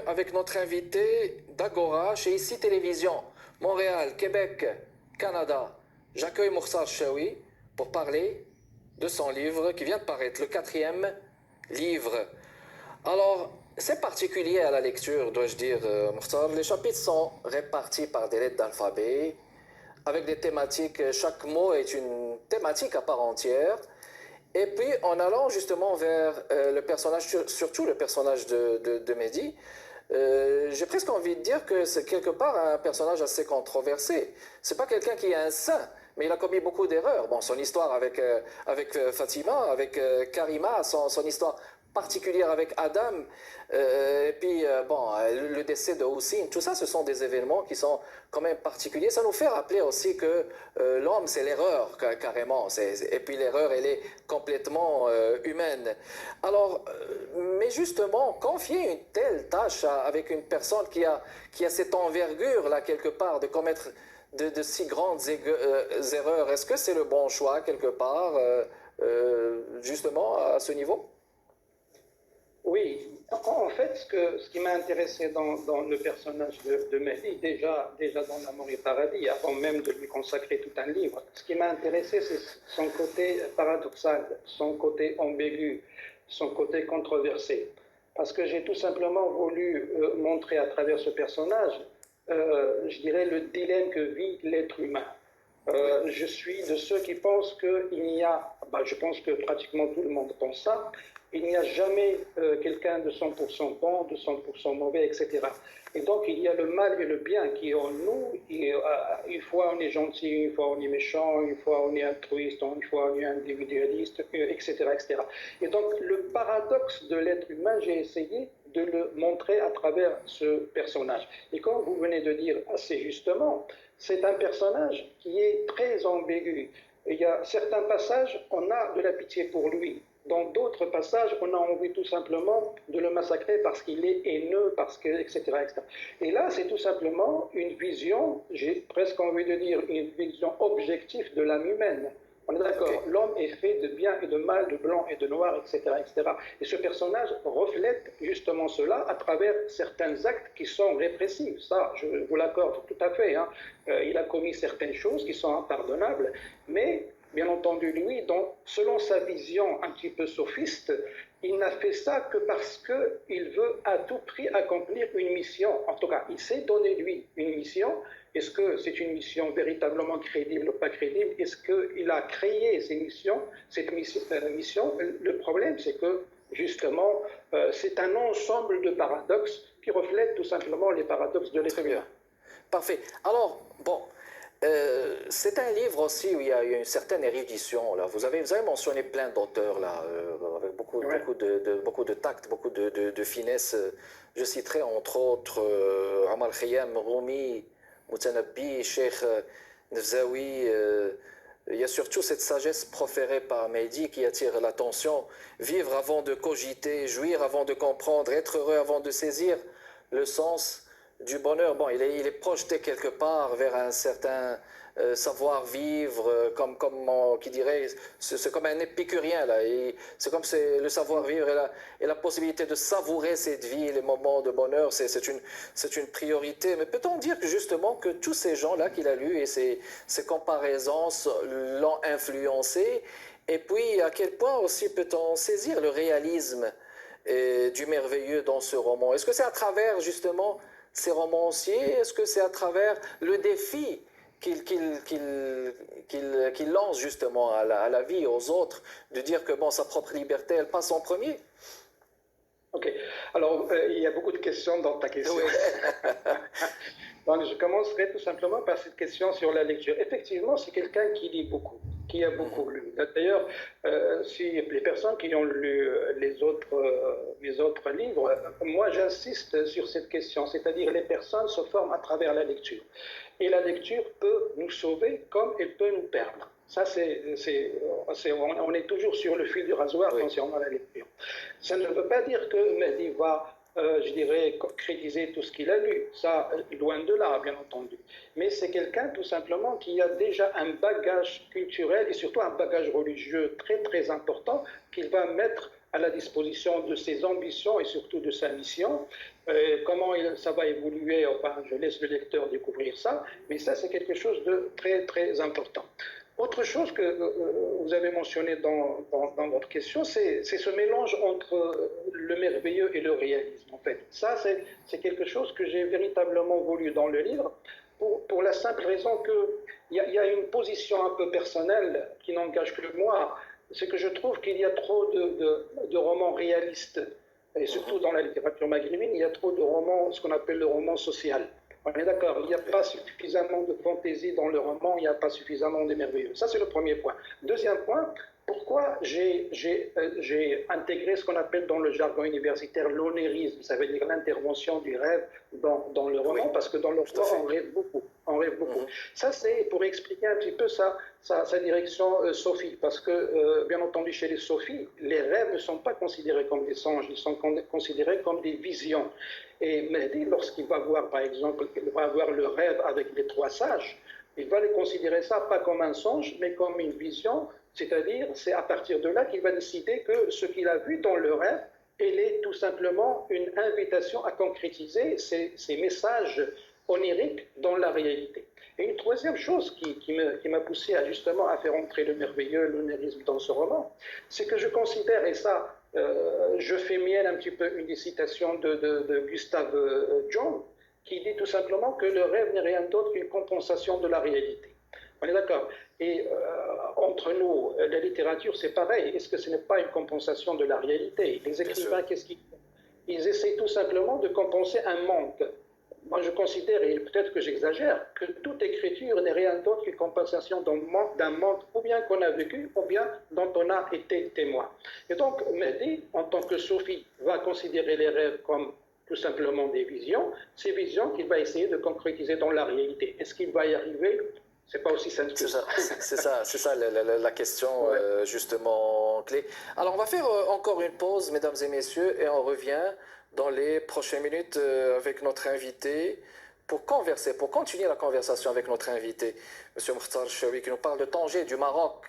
Avec notre invité d'Agora chez ICI Télévision, Montréal, Québec, Canada. J'accueille Moursar Chaoui pour parler de son livre qui vient de paraître, le quatrième livre. Alors, c'est particulier à la lecture, dois-je dire, Moursar. Les chapitres sont répartis par des lettres d'alphabet, avec des thématiques. Chaque mot est une thématique à part entière. Et puis, en allant justement vers le personnage, surtout le personnage de Mehdi, j'ai presque envie de dire que c'est quelque part un personnage assez controversé. C'est pas quelqu'un qui est un saint, mais il a commis beaucoup d'erreurs. Bon, son histoire avec Fatima, avec Karima, son histoire particulière avec Adam, et puis bon, le décès de Houssine, tout ça, ce sont des événements qui sont quand même particuliers. Ça nous fait rappeler aussi que l'homme, c'est l'erreur, carrément. Et puis l'erreur, elle est complètement humaine. Alors, mais justement, confier une telle tâche avec une personne qui a cette envergure, là, quelque part, de commettre de si grandes erreurs, est-ce que c'est le bon choix, quelque part, justement, à ce niveau? Oui, en fait, ce qui m'a intéressé dans le personnage de Mehdi, déjà dans L'amour et paradis, avant même de lui consacrer tout un livre, ce qui m'a intéressé, c'est son côté paradoxal, son côté ambigu, son côté controversé. Parce que j'ai tout simplement voulu montrer à travers ce personnage, je dirais, le dilemme que vit l'être humain. Je suis de ceux qui pensent qu'il n'y a, je pense que pratiquement tout le monde pense ça, il n'y a jamais quelqu'un de 100% bon, de 100% mauvais, etc. Et donc il y a le mal et le bien qui est en nous. Une fois on est gentil, une fois on est méchant, une fois on est altruiste, une fois on est individualiste, etc., etc. Et donc le paradoxe de l'être humain, j'ai essayé de le montrer à travers ce personnage. Et comme vous venez de dire assez justement, c'est un personnage qui est très ambigu. Il y a certains passages, on a de la pitié pour lui. Dans d'autres passages, on a envie tout simplement de le massacrer parce qu'il est haineux, parce que, etc., etc. Et là, c'est tout simplement une vision, j'ai presque envie de dire, une vision objective de l'âme humaine. On est d'accord, okay. L'homme est fait de bien et de mal, de blanc et de noir, etc., etc. Et ce personnage reflète justement cela à travers certains actes qui sont répressifs. Ça, je vous l'accorde tout à fait. Hein. Il a commis certaines choses qui sont impardonnables, mais bien entendu, lui, selon sa vision un petit peu sophiste, il n'a fait ça que parce qu'il veut à tout prix accomplir une mission. En tout cas, il s'est donné, lui, une mission. Est-ce que c'est une mission véritablement crédible ou pas crédible? Est-ce qu'il a créé cette mission? Le problème, c'est que, justement, c'est un ensemble de paradoxes qui reflètent tout simplement les paradoxes de l'être humain. Parfait. Alors, bon, c'est un livre aussi où il y a une certaine érudition. Là. Vous avez mentionné plein d'auteurs là, avec beaucoup de tact, beaucoup de finesse. Je citerai entre autres Omar Khayyam, Rumi, Moutanabbi, Cheikh Nefzaoui. Il y a surtout cette sagesse proférée par Mehdi qui attire l'attention. Vivre avant de cogiter, jouir avant de comprendre, être heureux avant de saisir le sens du bonheur. Bon, il est projeté quelque part vers un certain savoir-vivre, comme qui dirait, c'est comme un épicurien, là. C'est comme le savoir-vivre et la possibilité de savourer cette vie, les moments de bonheur, c'est une priorité. Mais peut-on dire que justement que tous ces gens-là qu'il a lus et ces comparaisons l'ont influencé? Et puis, à quel point aussi peut-on saisir le réalisme du merveilleux dans ce roman? Est-ce que c'est à travers justement ces romanciers? Est-ce que c'est à travers le défi qu'il lance justement à la vie, aux autres, de dire que bon, sa propre liberté, elle passe en premier? Ok. Alors, il y a beaucoup de questions dans ta question. Oui. Donc, je commencerai tout simplement par cette question sur la lecture. Effectivement, c'est quelqu'un qui lit beaucoup, qui a beaucoup lu. D'ailleurs, si les personnes qui ont lu les autres livres, moi j'insiste sur cette question, c'est-à-dire les personnes se forment à travers la lecture. Et la lecture peut nous sauver comme elle peut nous perdre. Ça, on est toujours sur le fil du rasoir concernant la lecture. Ça ne veut pas dire que Mehdi va, je dirais, critiquer tout ce qu'il a lu. Ça, loin de là, bien entendu. Mais c'est quelqu'un, tout simplement, qui a déjà un bagage culturel et surtout un bagage religieux très, très important qu'il va mettre à la disposition de ses ambitions et surtout de sa mission. Comment ça va évoluer, enfin, je laisse le lecteur découvrir ça, mais ça c'est quelque chose de très très important. Autre chose que vous avez mentionné dans votre question, c'est ce mélange entre le merveilleux et le réalisme. En fait, ça c'est quelque chose que j'ai véritablement voulu dans le livre, pour la simple raison qu'il y a une position un peu personnelle qui n'engage que moi. C'est que je trouve qu'il y a trop de romans réalistes, et surtout dans la littérature maghrébine, il y a trop de romans, ce qu'on appelle le roman social. On est d'accord, il n'y a pas suffisamment de fantaisie dans le roman, il n'y a pas suffisamment de merveilleux. Ça, c'est le premier point. Deuxième point, pourquoi j'ai intégré ce qu'on appelle dans le jargon universitaire l'onérisme, ça veut dire l'intervention du rêve dans le roman, parce que dans le roman, on rêve beaucoup. On rêve beaucoup. Ça, c'est pour expliquer un petit peu sa direction Sophie, parce que, bien entendu, chez les Sophies, les rêves ne sont pas considérés comme des songes, ils sont considérés comme des visions. Et Mehdi, lorsqu'il va voir, par exemple, il va voir le rêve avec les trois sages, il va les considérer ça pas comme un songe, mais comme une vision, c'est-à-dire c'est à partir de là qu'il va décider que ce qu'il a vu dans le rêve, elle est tout simplement une invitation à concrétiser ces messages oniriques dans la réalité. Et une troisième chose qui m'a poussé justement à faire entrer le merveilleux, l'onirisme dans ce roman, c'est que je considère, et ça, je fais mienne un petit peu une des citations de Gustave Jung, qui dit tout simplement que le rêve n'est rien d'autre qu'une compensation de la réalité. On est d'accord. Et entre nous, la littérature, c'est pareil. Est-ce que ce n'est pas une compensation de la réalité? Les écrivains, qu'est-ce qu'ils font? Ils essaient tout simplement de compenser un manque. Moi, je considère, et peut-être que j'exagère, que toute écriture n'est rien d'autre qu'une compensation d'un manque ou bien qu'on a vécu, ou bien dont on a été témoin. Et donc, Mehdi, en tant que Sophie, va considérer les rêves comme tout simplement des visions, ces visions qu'il va essayer de concrétiser dans la réalité. Est-ce qu'il va y arriver? C'est pas aussi simple que ça. C'est ça la question justement clé. Alors on va faire encore une pause, mesdames et messieurs, et on revient dans les prochaines minutes avec notre invité pour converser, pour continuer la conversation avec notre invité, M. Mokhtar Chaoui, qui nous parle de Tanger, du Maroc,